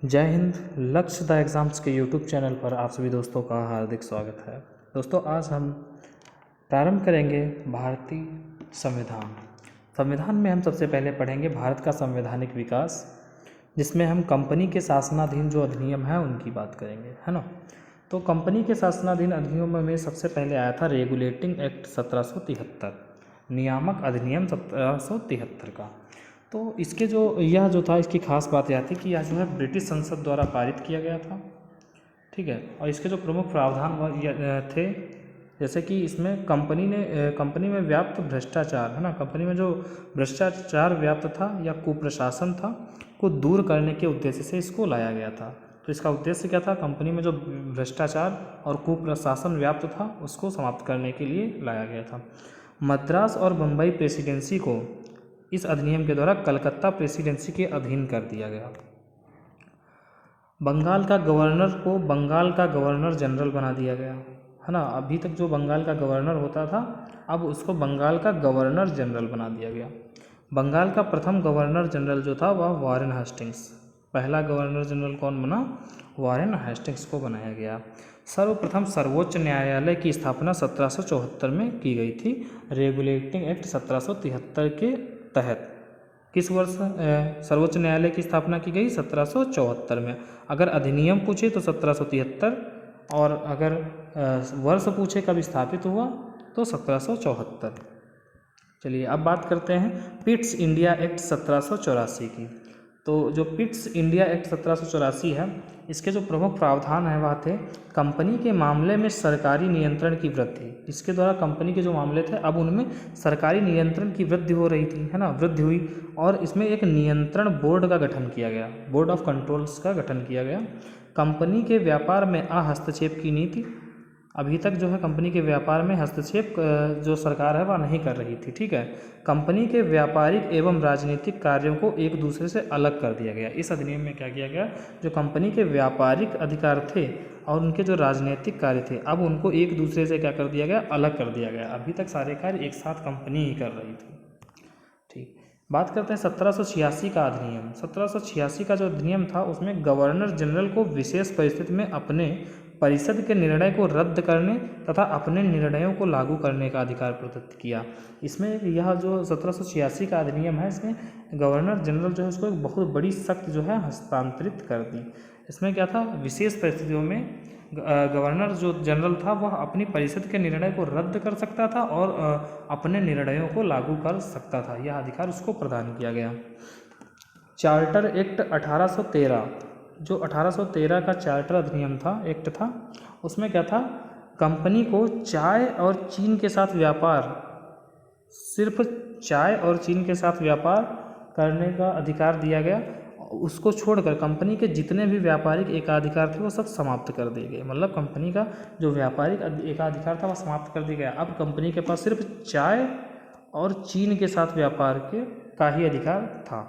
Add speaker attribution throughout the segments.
Speaker 1: जय हिंद। लक्ष्य the exams के यूट्यूब चैनल पर आप सभी दोस्तों का हार्दिक स्वागत है। दोस्तों, आज हम प्रारंभ करेंगे भारतीय संविधान। संविधान में हम सबसे पहले पढ़ेंगे भारत का संवैधानिक विकास, जिसमें हम कंपनी के शासनाधीन जो अधिनियम है उनकी बात करेंगे, है ना। तो कंपनी के शासनाधीन अधिनियमों में सबसे पहले आया था रेगुलेटिंग एक्ट 1773, नियामक अधिनियम 1773 का। तो इसके यह जो था, इसकी खास बात यह थी कि यह जो है ब्रिटिश संसद द्वारा पारित किया गया था, ठीक है। और इसके जो प्रमुख प्रावधान थे, जैसे कि इसमें कंपनी में व्याप्त भ्रष्टाचार, है ना, कंपनी में जो भ्रष्टाचार व्याप्त था या कुप्रशासन था को दूर करने के उद्देश्य से इसको लाया गया था। तो इसका उद्देश्य क्या था? कंपनी में जो भ्रष्टाचार और कुप्रशासन व्याप्त था उसको समाप्त करने के लिए लाया गया था। मद्रास और बम्बई प्रेसिडेंसी को इस अधिनियम के द्वारा कलकत्ता प्रेसिडेंसी के अधीन कर दिया गया। बंगाल का गवर्नर को बंगाल का गवर्नर जनरल बना दिया गया, है ना। अभी तक जो बंगाल का गवर्नर होता था, अब उसको बंगाल का गवर्नर जनरल बना दिया गया। बंगाल का प्रथम गवर्नर जनरल जो था वह वारेन हेस्टिंग्स, पहला गवर्नर जनरल कौन बना? वारेन हेस्टिंग्स को बनाया गया। सर्वप्रथम सर्वोच्च न्यायालय की स्थापना 1774 में की गई थी, रेगुलेटिंग एक्ट 1773 के तहत। किस वर्ष सर्वोच्च न्यायालय की स्थापना की गई? 1774 में। अगर अधिनियम पूछे तो 1773, और अगर वर्ष पूछे कब स्थापित हुआ तो 1774। चलिए अब बात करते हैं पिट्स इंडिया एक्ट 1784 की। तो जो पिट्स इंडिया एक्ट 1784 है, इसके जो प्रमुख प्रावधान है वह थे कंपनी के मामले में सरकारी नियंत्रण की वृद्धि। इसके द्वारा कंपनी के जो मामले थे अब उनमें सरकारी नियंत्रण की वृद्धि हो रही थी, है ना, वृद्धि हुई। और इसमें एक नियंत्रण बोर्ड का गठन किया गया, बोर्ड ऑफ कंट्रोल्स का गठन किया गया। कंपनी के व्यापार में अहस्तक्षेप की नीति, अभी तक जो है कंपनी के व्यापार में हस्तक्षेप जो सरकार है वह नहीं कर रही थी, ठीक है। कंपनी के व्यापारिक एवं राजनीतिक कार्यों को एक दूसरे से अलग कर दिया गया। इस अधिनियम में क्या किया गया? जो कंपनी के व्यापारिक अधिकार थे और उनके जो राजनीतिक कार्य थे, अब उनको एक दूसरे से क्या कर दिया गया? अलग कर दिया गया। अभी तक सारे कार्य एक साथ कंपनी ही कर रही थी, ठीक। बात करते हैं 1786 का अधिनियम। 1786 का जो अधिनियम था उसमें गवर्नर जनरल को विशेष परिस्थिति में अपने परिषद के निर्णय को रद्द करने तथा अपने निर्णयों को लागू करने का अधिकार प्रदत्त किया। इसमें यह जो 1786 का अधिनियम है, इसमें गवर्नर जनरल जो है उसको एक बहुत बड़ी शक्ति जो है हस्तांतरित कर दी। इसमें क्या था? विशेष परिस्थितियों में गवर्नर जो जनरल था वह अपनी परिषद के निर्णय को रद्द कर सकता था और अपने निर्णयों को लागू कर सकता था। यह अधिकार उसको प्रदान किया गया। चार्टर एक्ट 1813, जो 1813 का चार्टर अधिनियम था, एक्ट था, उसमें क्या था? कंपनी को चाय और चीन के साथ व्यापार, सिर्फ चाय और चीन के साथ व्यापार करने का अधिकार दिया गया। उसको छोड़कर कंपनी के जितने भी व्यापारिक एकाधिकार थे वो सब समाप्त कर दिए गए। मतलब कंपनी का जो व्यापारिक एकाधिकार था वह समाप्त कर दिया गया। अब कंपनी के पास सिर्फ चाय और चीन के साथ व्यापार का ही अधिकार था।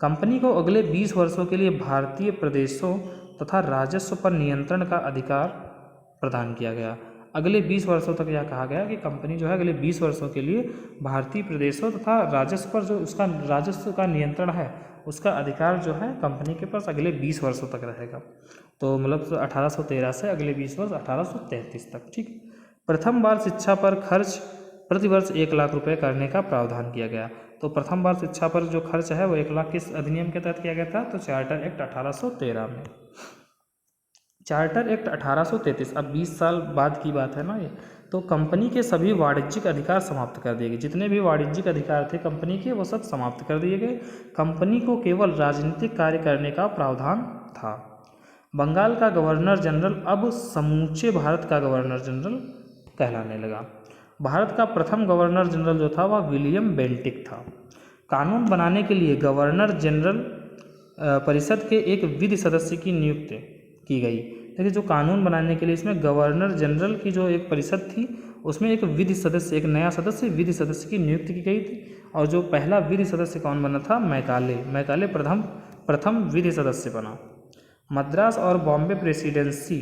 Speaker 1: कंपनी को अगले 20 वर्षों के लिए भारतीय प्रदेशों तथा राजस्व पर नियंत्रण का अधिकार प्रदान किया गया। अगले 20 वर्षों तक यह कहा गया कि कंपनी जो है अगले 20 वर्षों के लिए भारतीय प्रदेशों तथा राजस्व पर जो उसका राजस्व का नियंत्रण है उसका अधिकार जो है कंपनी के पास अगले 20 वर्षों तक रहेगा। तो मतलब 1813 से अगले 20 वर्ष 1833 तक, ठीक। प्रथम बार शिक्षा पर खर्च प्रतिवर्ष 1 लाख रुपए करने का प्रावधान किया गया। तो प्रथम बार शिक्षा पर जो खर्च है वो 1 लाख किस अधिनियम के तहत किया गया था? तो चार्टर एक्ट 1813 में। चार्टर एक्ट 1833, अब 20 साल बाद की बात है ना ये। तो कंपनी के सभी वाणिज्यिक अधिकार समाप्त कर दिए गए। जितने भी वाणिज्यिक अधिकार थे कंपनी के वो सब समाप्त कर दिए गए। कंपनी को केवल राजनीतिक कार्य करने का प्रावधान था। बंगाल का गवर्नर जनरल अब समूचे भारत का गवर्नर जनरल कहलाने लगा। भारत का प्रथम गवर्नर जनरल जो था वह विलियम बेंटिक था। कानून बनाने के लिए गवर्नर जनरल परिषद के एक विधि सदस्य की नियुक्ति की गई। देखिए, जो कानून बनाने के लिए इसमें गवर्नर जनरल की जो एक परिषद थी उसमें एक विधि सदस्य, एक नया सदस्य विधि सदस्य की नियुक्ति की गई थी। और जो पहला विधि सदस्य कौन बना था? मैकाले प्रथम विधि सदस्य बना। मद्रास और बॉम्बे प्रेसिडेंसी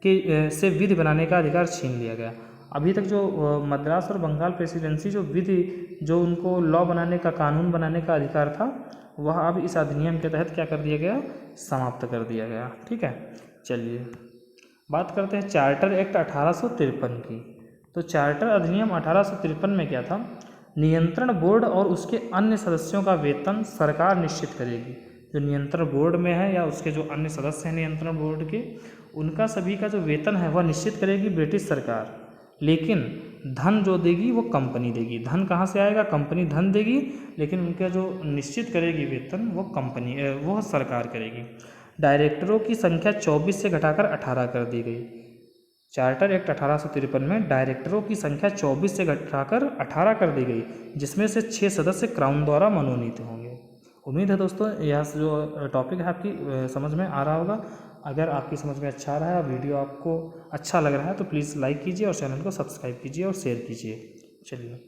Speaker 1: के से विधि बनाने का अधिकार छीन लिया गया। अभी तक जो मद्रास और बंगाल प्रेसिडेंसी जो विधि, जो उनको लॉ बनाने का, कानून बनाने का अधिकार था वह अब इस अधिनियम के तहत क्या कर दिया गया, समाप्त कर दिया गया। ठीक है, चलिए बात करते हैं चार्टर एक्ट 1853 की। तो चार्टर अधिनियम 1853 में क्या था, नियंत्रण बोर्ड और उसके अन्य सदस्यों का वेतन सरकार निश्चित करेगी। जो नियंत्रण बोर्ड में है या उसके जो अन्य सदस्य हैं नियंत्रण बोर्ड के, उनका सभी का जो वेतन है वह निश्चित करेगी ब्रिटिश सरकार, लेकिन धन जो देगी वो कंपनी देगी। धन कहाँ से आएगा, कंपनी धन देगी, लेकिन उनका जो निश्चित करेगी वेतन वो कंपनी वो सरकार करेगी। डायरेक्टरों की संख्या 24 से घटाकर 18 कर दी गई। चार्टर एक्ट 1853 में डायरेक्टरों की संख्या 24 से घटाकर 18 कर दी गई, जिसमें से 6 सदस्य क्राउन द्वारा मनोनीत होंगे। उम्मीद है दोस्तों यह जो टॉपिक है आपकी समझ में आ रहा होगा। अगर आपकी समझ में अच्छा आ रहा है, वीडियो आपको अच्छा लग रहा है तो प्लीज़ लाइक कीजिए और चैनल को सब्सक्राइब कीजिए और शेयर कीजिए। चलिए,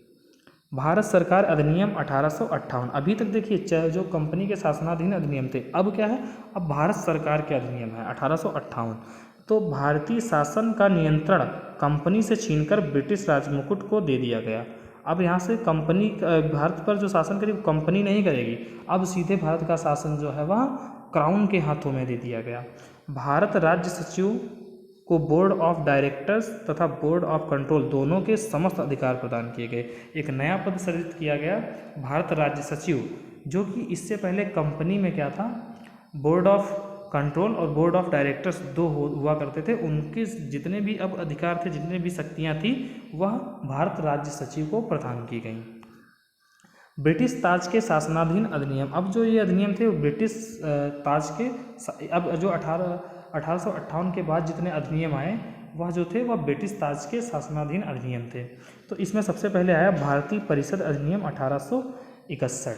Speaker 1: भारत सरकार अधिनियम 1858। अभी तक देखिए जो कंपनी के शासनाधीन अधिनियम थे, अब क्या है, अब भारत सरकार के अधिनियम है 1858। तो भारतीय शासन का नियंत्रण कंपनी से छीनकर ब्रिटिश राजमुकुट को दे दिया गया। अब यहाँ से कंपनी भारत पर जो शासन करेगी कंपनी नहीं करेगी, अब सीधे भारत का शासन जो है वह क्राउन के हाथों में दे दिया गया। भारत राज्य सचिव को बोर्ड ऑफ डायरेक्टर्स तथा बोर्ड ऑफ कंट्रोल दोनों के समस्त अधिकार प्रदान किए गए। एक नया पद सृजित किया गया, भारत राज्य सचिव, जो कि इससे पहले कंपनी में क्या था, बोर्ड ऑफ कंट्रोल और बोर्ड ऑफ डायरेक्टर्स दो हुआ करते थे। उनके जितने भी अब अधिकार थे, जितने भी शक्तियाँ थी, वह भारत राज्य सचिव को प्रदान की गई। ब्रिटिश ताज के शासनाधीन अधिनियम। अब जो ये अधिनियम थे वो ब्रिटिश ताज के, अब जो 1858 के बाद जितने अधिनियम आए वह जो थे वह ब्रिटिश ताज के शासनाधीन अधिनियम थे। तो इसमें सबसे पहले आया भारतीय परिषद अधिनियम 1861।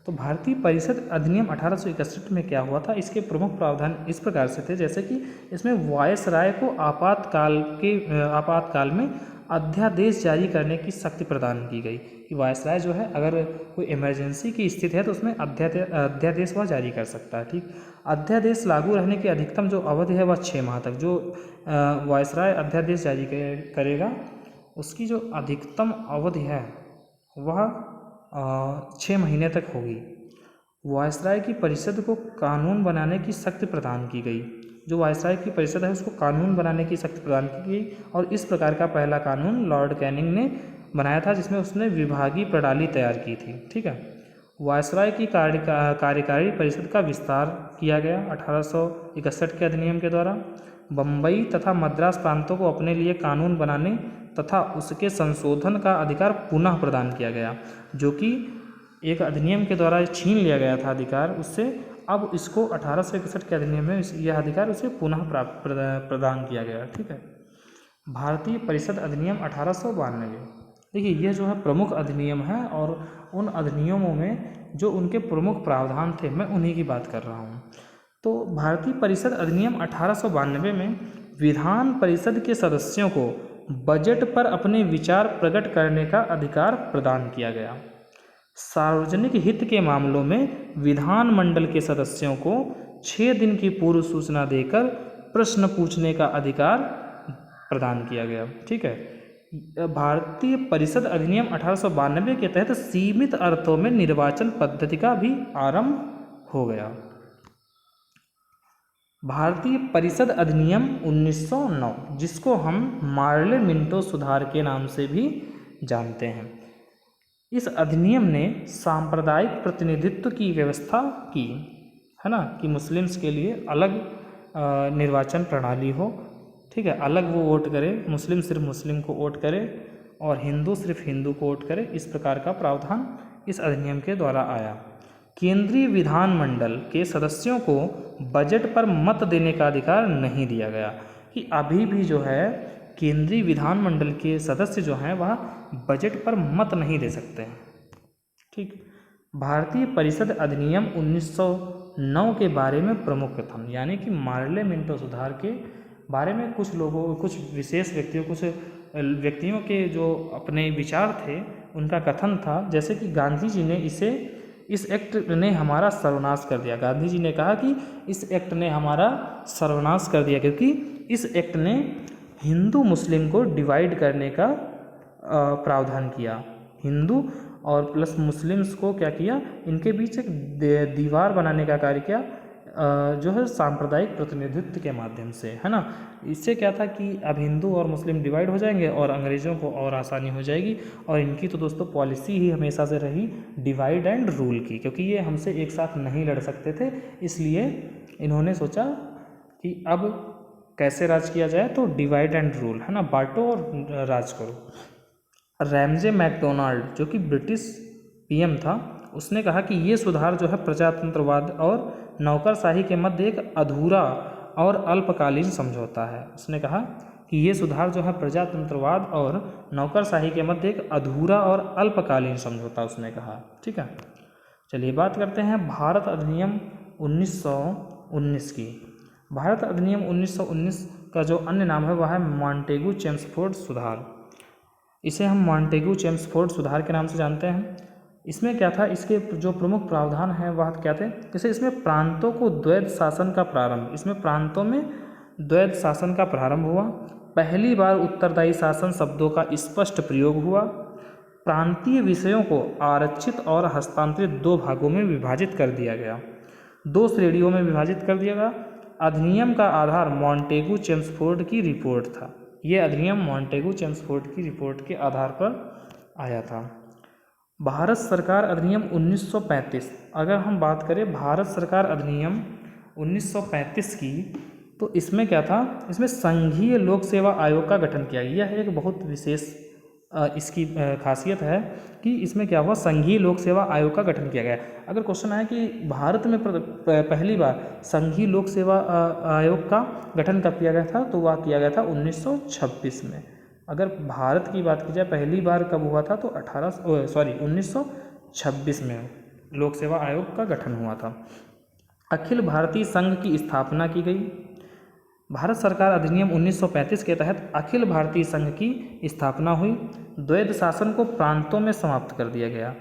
Speaker 1: तो भारतीय परिषद अधिनियम 1861 में क्या हुआ था, इसके प्रमुख प्रावधान इस प्रकार से थे, जैसे कि इसमें वायसराय को आपातकाल में अध्यादेश जारी करने की शक्ति प्रदान की गई कि वायसराय जो है अगर कोई इमरजेंसी की स्थिति है तो उसमें अध्यादेश वह जारी कर सकता है। ठीक, अध्यादेश लागू रहने की अधिकतम जो अवधि है वह 6 माह तक, जो वायसराय अध्यादेश जारी करेगा उसकी जो अधिकतम अवधि है वह 6 महीने तक होगी। वायसराय की परिषद को कानून बनाने की शक्ति प्रदान की गई। जो वायसराय की परिषद है उसको कानून बनाने की शक्ति प्रदान की गई, और इस प्रकार का पहला कानून लॉर्ड कैनिंग ने बनाया था, जिसमें उसने विभागीय प्रणाली तैयार की थी। ठीक है, वायसराय की कार्यकारी परिषद का विस्तार किया गया 1861 के अधिनियम के द्वारा। बम्बई तथा मद्रास प्रांतों को अपने लिए कानून बनाने तथा उसके संशोधन का अधिकार पुनः प्रदान किया गया, जो कि एक अधिनियम के द्वारा छीन लिया गया था अधिकार उससे। अब इसको 1861 के अधिनियम में यह अधिकार उसे पुनः प्रदान किया गया। ठीक है, भारतीय परिषद अधिनियम 1892। देखिए यह जो है प्रमुख अधिनियम है, और उन अधिनियमों में जो उनके प्रमुख प्रावधान थे मैं उन्हीं की बात कर रहा हूँ। तो भारतीय परिषद अधिनियम 1892 में विधान परिषद के सदस्यों को बजट पर अपने विचार प्रकट करने का अधिकार प्रदान किया गया। सार्वजनिक हित के मामलों में विधानमंडल के सदस्यों को 6 दिन की पूर्व सूचना देकर प्रश्न पूछने का अधिकार प्रदान किया गया। ठीक है, भारतीय परिषद अधिनियम 1892 के तहत सीमित अर्थों में निर्वाचन पद्धति का भी आरंभ हो गया। भारतीय परिषद अधिनियम 1909, जिसको हम मार्ले मिंटो सुधार के नाम से भी जानते हैं, इस अधिनियम ने सांप्रदायिक प्रतिनिधित्व की व्यवस्था की, है ना, कि मुस्लिम्स के लिए अलग निर्वाचन प्रणाली हो। ठीक है, अलग वो वोट करे, मुस्लिम सिर्फ मुस्लिम को वोट करे और हिंदू सिर्फ हिंदू को वोट करे। इस प्रकार का प्रावधान इस अधिनियम के द्वारा आया। केंद्रीय विधानमंडल के सदस्यों को बजट पर मत देने का अधिकार नहीं दिया गया, कि अभी भी जो है केंद्रीय विधानमंडल के सदस्य जो हैं वह बजट पर मत नहीं दे सकते हैं। ठीक, भारतीय परिषद अधिनियम 1909 के बारे में प्रमुख कथन, यानी कि मार्ले मिंटो सुधार के बारे में कुछ लोगों, कुछ विशेष व्यक्तियों, कुछ व्यक्तियों के जो अपने विचार थे उनका कथन था, जैसे कि गांधी जी ने इस एक्ट ने हमारा सर्वनाश कर दिया। गांधी जी ने कहा कि इस एक्ट ने हमारा सर्वनाश कर दिया, क्योंकि इस एक्ट ने हिंदू मुस्लिम को डिवाइड करने का प्रावधान किया। हिंदू और प्लस मुस्लिम्स को क्या किया, इनके बीच एक दीवार बनाने का कार्य किया, जो है सांप्रदायिक प्रतिनिधित्व के माध्यम से, है ना। इससे क्या था कि अब हिंदू और मुस्लिम डिवाइड हो जाएंगे और अंग्रेज़ों को और आसानी हो जाएगी। और इनकी तो दोस्तों पॉलिसी ही हमेशा से रही डिवाइड एंड रूल की, क्योंकि ये हमसे एक साथ नहीं लड़ सकते थे, इसलिए इन्होंने सोचा कि अब कैसे राज किया जाए, तो डिवाइड एंड रूल, है ना, बांटो और राज करो। रैमजे मैकडोनाल्ड जो कि ब्रिटिश पीएम था, उसने कहा कि ये सुधार जो है प्रजातंत्रवाद और नौकरशाही के मध्य एक अधूरा और अल्पकालीन समझौता है। उसने कहा कि ये सुधार जो है प्रजातंत्रवाद और नौकरशाही के मध्य एक अधूरा और अल्पकालीन समझौता, उसने कहा। ठीक है, चलिए बात करते हैं भारत अधिनियम 1919 की। भारत अधिनियम 1919 का जो अन्य नाम है वह है मॉन्टेगू चेम्सफोर्ड सुधार। इसे हम मॉन्टेगू चेम्सफोर्ड सुधार के नाम से जानते हैं। इसमें क्या था, इसके जो प्रमुख प्रावधान हैं वह क्या थे, जैसे इसमें प्रांतों को द्वैध शासन का प्रारंभ, इसमें प्रांतों में द्वैध शासन का प्रारंभ हुआ। पहली बार उत्तरदायी शासन शब्दों का स्पष्ट प्रयोग हुआ। प्रांतीय विषयों को आरक्षित और हस्तांतरित दो भागों में विभाजित कर दिया गया, दो श्रेणियों में विभाजित कर दिया गया। अधिनियम का आधार मॉन्टेगू चेम्सफोर्ड की रिपोर्ट था। ये अधिनियम मॉन्टेगू चेम्सफोर्ड की रिपोर्ट के आधार पर आया था। भारत सरकार अधिनियम 1935, अगर हम बात करें भारत सरकार अधिनियम 1935 की, तो इसमें क्या था, इसमें संघीय लोक सेवा आयोग का गठन किया गया। यह एक बहुत विशेष इसकी खासियत है कि इसमें क्या हुआ, संघीय लोक सेवा आयोग का गठन किया गया। अगर क्वेश्चन आए कि भारत में पहली बार संघीय लोक सेवा आयोग का गठन कब किया गया था, तो वह किया गया था 1926 में। अगर भारत की बात की जाए पहली बार कब हुआ था, तो 1926 में लोक सेवा आयोग का गठन हुआ था। अखिल भारतीय संघ की स्थापना की गई। भारत सरकार अधिनियम 1935 के तहत अखिल भारतीय संघ की स्थापना हुई। द्वैध शासन को प्रांतों में समाप्त कर दिया गया।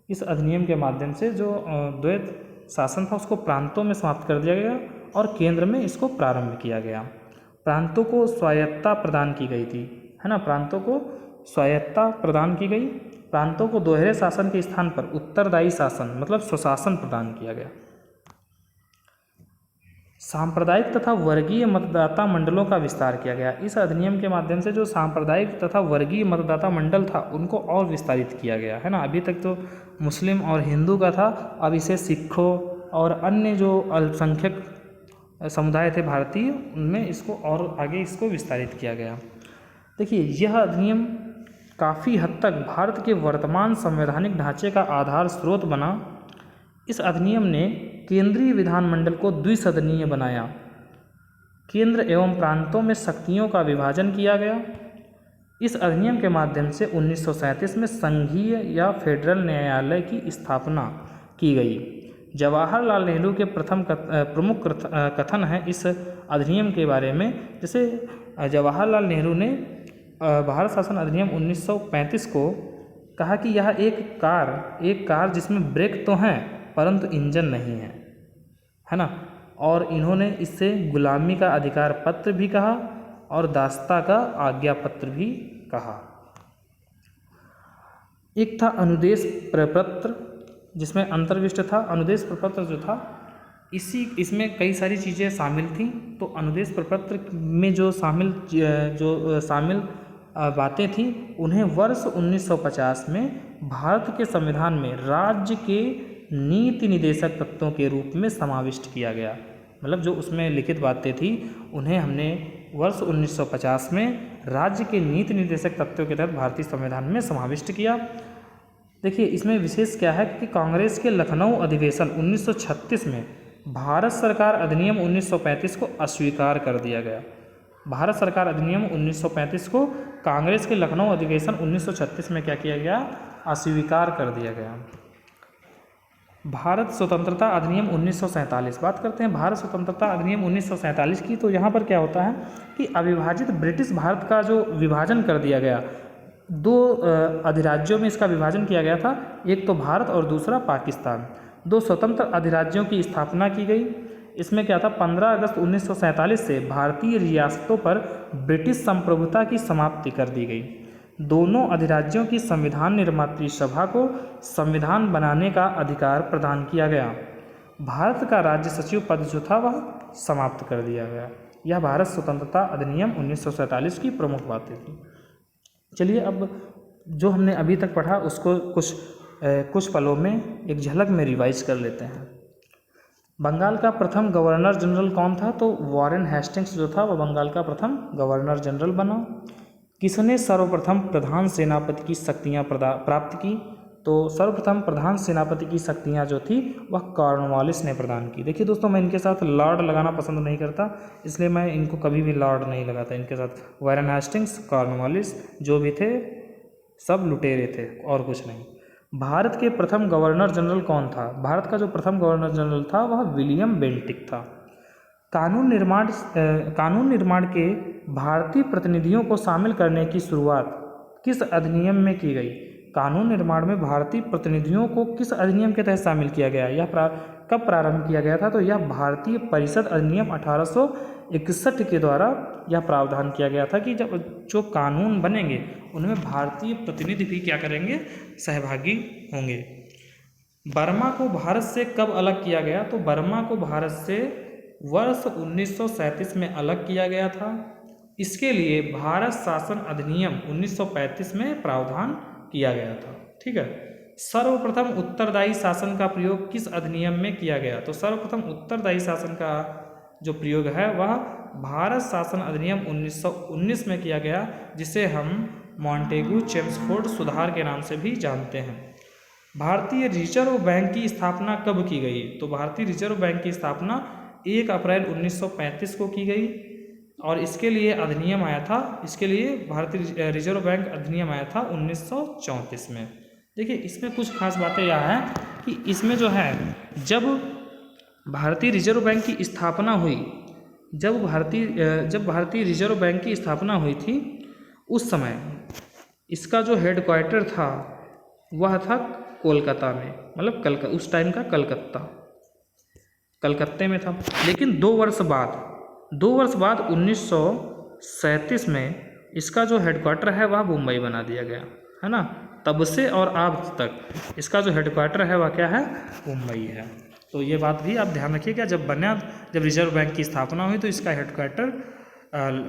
Speaker 1: इस अधिनियम के माध्यम से जो द्वैध शासन था उसको प्रांतों में समाप्त कर दिया गया और केंद्र में इसको प्रारंभ किया गया। प्रांतों को स्वायत्तता प्रदान की गई थी, है ना, प्रांतों को स्वायत्तता प्रदान की गई। प्रांतों को दोहरे शासन के स्थान पर उत्तरदायी शासन मतलब स्वशासन प्रदान किया गया। सांप्रदायिक तथा वर्गीय मतदाता मंडलों का विस्तार किया गया। इस अधिनियम के माध्यम से जो सांप्रदायिक तथा वर्गीय मतदाता मंडल था उनको और विस्तारित किया गया, है ना। अभी तक तो मुस्लिम और हिंदू का था, अब इसे सिखों और अन्य जो अल्पसंख्यक समुदाय थे भारतीय, उनमें इसको और आगे इसको विस्तारित किया गया। देखिए, यह अधिनियम काफ़ी हद तक भारत के वर्तमान संवैधानिक ढांचे का आधार स्रोत बना। इस अधिनियम ने केंद्रीय विधानमंडल को द्विसदनीय बनाया। केंद्र एवं प्रांतों में शक्तियों का विभाजन किया गया। इस अधिनियम के माध्यम से 1937 में संघीय या फेडरल न्यायालय की स्थापना की गई। जवाहरलाल नेहरू के प्रथम प्रमुख कथन है इस अधिनियम के बारे में। जैसे जवाहरलाल नेहरू ने भारत शासन अधिनियम 1935 को कहा कि यह एक कार जिसमें ब्रेक तो हैं परंतु इंजन नहीं है ना। और इन्होंने इससे गुलामी का अधिकार पत्र भी कहा और दासता का आज्ञा पत्र भी कहा। एक था अनुदेश प्रपत्र जिसमें अंतर्विष्ट था। अनुदेश प्रपत्र जो था इसमें कई सारी चीज़ें शामिल थीं। तो अनुदेश प्रपत्र में जो शामिल बातें थीं उन्हें वर्ष 1950 में भारत के संविधान में राज्य के नीति निदेशक तत्वों के रूप में समाविष्ट किया गया। मतलब जो उसमें लिखित बातें थी उन्हें हमने वर्ष 1950 में राज्य के नीति निदेशक तत्वों के तहत भारतीय संविधान में समाविष्ट किया। देखिए, इसमें विशेष क्या है कि कांग्रेस के लखनऊ अधिवेशन 1936 में भारत सरकार अधिनियम 1935 को अस्वीकार कर दिया गया। भारत सरकार अधिनियम 1935 को कांग्रेस के लखनऊ अधिवेशन 1936 में क्या किया गया, अस्वीकार कर दिया गया। भारत स्वतंत्रता अधिनियम 1947, बात करते हैं भारत स्वतंत्रता अधिनियम 1947 की। तो यहाँ पर क्या होता है कि अविभाजित ब्रिटिश भारत का जो विभाजन कर दिया गया, दो अधिराज्यों में इसका विभाजन किया गया था, एक तो भारत और दूसरा पाकिस्तान। दो स्वतंत्र अधिराज्यों की स्थापना की गई। इसमें क्या था, 15 अगस्त 1947 से भारतीय रियासतों पर ब्रिटिश संप्रभुता की समाप्ति कर दी गई। दोनों अधिराज्यों की संविधान निर्मात्री सभा को संविधान बनाने का अधिकार प्रदान किया गया। भारत का राज्य सचिव पद जो था वह समाप्त कर दिया गया। यह भारत स्वतंत्रता अधिनियम 1947 की प्रमुख बातें थी। चलिए अब जो हमने अभी तक पढ़ा उसको कुछ पलों में एक झलक में रिवाइज कर लेते हैं। बंगाल का प्रथम गवर्नर जनरल कौन था? तो वॉरेन हेस्टिंग्स जो था वह बंगाल का प्रथम गवर्नर जनरल बना। किसने सर्वप्रथम प्रधान सेनापति की शक्तियाँ प्राप्त की? तो सर्वप्रथम प्रधान सेनापति की शक्तियाँ जो थी वह कॉर्नवालिस ने प्रदान की। देखिए दोस्तों, मैं इनके साथ लॉर्ड लगाना पसंद नहीं करता, इसलिए मैं इनको कभी भी लॉर्ड नहीं लगाता इनके साथ। वॉरेन हेस्टिंग्स, कॉर्नवालिस जो भी थे सब लुटेरे थे और कुछ नहीं। भारत के प्रथम गवर्नर जनरल कौन था? भारत का जो प्रथम गवर्नर जनरल था वह विलियम बेंटिक था। कानून निर्माण के भारतीय प्रतिनिधियों को शामिल करने की शुरुआत किस अधिनियम में की गई? कानून निर्माण में भारतीय प्रतिनिधियों को किस अधिनियम के तहत शामिल किया गया? यह कब प्रारंभ किया गया था? तो यह भारतीय परिषद अधिनियम 1861 के द्वारा यह प्रावधान किया गया था कि जब जो कानून बनेंगे उनमें भारतीय प्रतिनिधि भी क्या करेंगे? सहभागी होंगे। बर्मा को भारत से कब अलग किया गया? तो बर्मा को भारत से वर्ष 1937 में अलग किया गया था। इसके लिए भारत शासन अधिनियम 1935 में प्रावधान किया गया था। ठीक है। सर्वप्रथम उत्तरदायी शासन का प्रयोग किस अधिनियम में किया गया? तो सर्वप्रथम उत्तरदायी शासन का जो प्रयोग है वह भारत शासन अधिनियम 1919 में किया गया, जिसे हम मॉन्टेगू चेम्सफोर्ड सुधार के नाम से भी जानते हैं। भारतीय रिजर्व बैंक की स्थापना कब की गई? तो भारतीय रिजर्व बैंक की स्थापना 1 अप्रैल 1935 को की गई और इसके लिए अधिनियम आया था, इसके लिए भारतीय रिजर्व बैंक अधिनियम आया था 1934 में। देखिए इसमें कुछ खास बातें यह हैं कि इसमें जो है जब भारतीय रिजर्व बैंक की स्थापना हुई, जब भारतीय रिजर्व बैंक की स्थापना हुई थी उस समय इसका जो हेडक्वार्टर था वह था कोलकाता में, मतलब उस टाइम का कलकत्ते में था। लेकिन 2 वर्ष बाद 1937 में इसका जो हेडक्वार्टर है वह मुंबई बना दिया गया, है ना। तब से और आज तक इसका जो हेडक्वार्टर है वह क्या है? मुंबई है। तो ये बात भी आप ध्यान रखिएगा, जब रिजर्व बैंक की स्थापना हुई तो इसका हेडक्वार्टर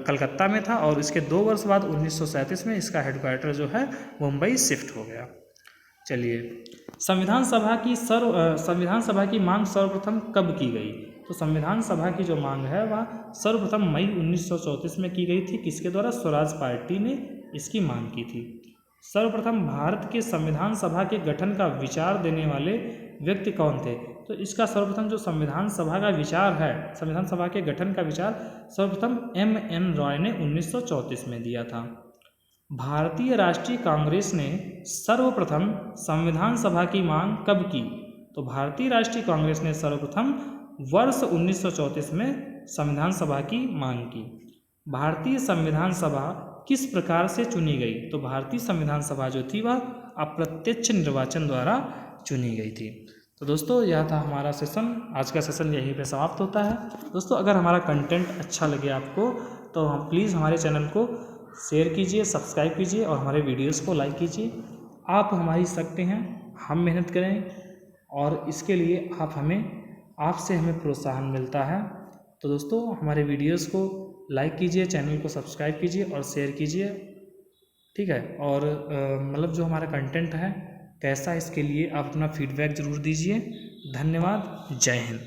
Speaker 1: कलकत्ता में था और इसके 2 वर्ष बाद 1937 में इसका हेडक्वार्टर जो है मुंबई शिफ्ट हो गया। चलिए, संविधान सभा की मांग सर्वप्रथम कब की गई? तो संविधान सभा की जो मांग है वह सर्वप्रथम मई 1934 में की गई थी। किसके द्वारा? स्वराज पार्टी ने इसकी मांग की थी। सर्वप्रथम भारत के संविधान सभा के गठन का विचार देने वाले व्यक्ति कौन थे? तो इसका सर्वप्रथम जो संविधान सभा का विचार है, संविधान सभा के गठन का विचार सर्वप्रथम M.N. रॉय ने 1934 में दिया था। भारतीय राष्ट्रीय कांग्रेस ने सर्वप्रथम संविधान सभा की मांग कब की? तो भारतीय राष्ट्रीय कांग्रेस ने सर्वप्रथम वर्ष 1934 में संविधान सभा की मांग की। भारतीय संविधान सभा किस प्रकार से चुनी गई? तो भारतीय संविधान सभा जो थी वह अप्रत्यक्ष निर्वाचन द्वारा चुनी गई थी। तो दोस्तों यह था हमारा सेशन, आज का सेशन यहीं पे समाप्त होता है। दोस्तों अगर हमारा कंटेंट अच्छा लगे आपको तो हम प्लीज़ हमारे चैनल को शेयर कीजिए, सब्सक्राइब कीजिए और हमारे वीडियोस को लाइक कीजिए। आप हमारी शक्ति हैं, हम मेहनत करें और इसके लिए आपसे हमें प्रोत्साहन मिलता है। तो दोस्तों हमारे वीडियोस को लाइक कीजिए, चैनल को सब्सक्राइब कीजिए और शेयर कीजिए, ठीक है। और जो हमारा कंटेंट है कैसा, इसके लिए आप अपना फीडबैक ज़रूर दीजिए। धन्यवाद। जय हिंद।